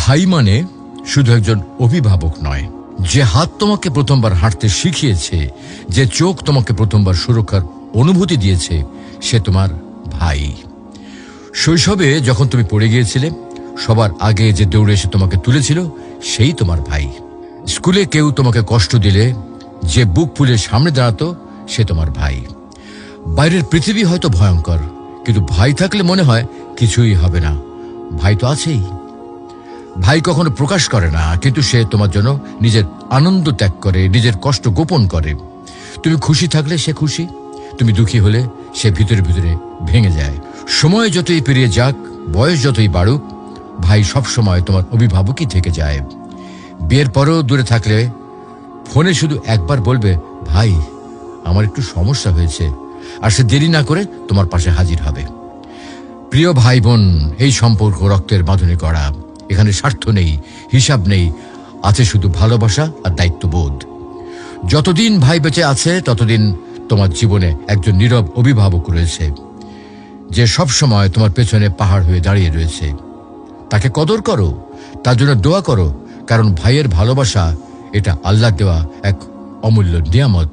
ভাই মানে শুধু একজন অভিভাবক নয়, যে হাত তোমাকে প্রথমবার হাঁটতে শিখিয়েছে, যে চোখ তোমাকে প্রথমবার সুরক্ষার অনুভূতি দিয়েছে, সে তোমার ভাই। শৈশবে যখন তুমি পড়ে গিয়েছিলে, সবার আগে যে দৌড়ে এসে তোমাকে তুলেছিল, সেই তোমার ভাই। স্কুলে কেউ তোমাকে কষ্ট দিলে যে বুক ফুলে সামনে দাঁড়াতো, সে তোমার ভাই। বাইরের পৃথিবী হয়তো ভয়ঙ্কর, কিন্তু ভাই থাকলে মনে হয় কিছুই হবে না। ভাই তো আছেই। ভাই কখনো প্রকাশ করে না, কিন্তু সে তোমার জন্য নিজের আনন্দ ত্যাগ করে, নিজের কষ্ট গোপন করে। তুমি খুশি থাকলে সে খুশি, তুমি দুঃখী হলে সে ভিতরে ভিতরে ভেঙে যায়। সময় যতই পেরিয়ে যাক, বয়স যতই বাড়ুক, ভাই সবসময় তোমার অভিভাবকই থেকে যায়। বিয়ের পরেও দূরে থাকলে ফোনে শুধু একবার বলবে, ভাই আমার একটু সমস্যা হয়েছে, আর সে দেরি না করে তোমার পাশে হাজির হবে। প্রিয় ভাই বোন, এই সম্পর্ক রক্তের বাঁধনে গড়া। এখানে স্বার্থ নেই, হিসাব নেই, আছে শুধু ভালোবাসা আর দায়িত্ববোধ। যতদিন ভাই বেঁচে আছে, ততদিন তোমার জীবনে একজন নীরব অভিভাবক রয়েছে, যে সব সময় তোমার পেছনে পাহাড় হয়ে দাঁড়িয়ে রয়েছে। তাকে কদর করো, তার জন্য দোয়া করো, কারণ ভাইয়ের ভালোবাসা এটা আল্লাহ দেওয়া এক অমূল্য নিয়ামত।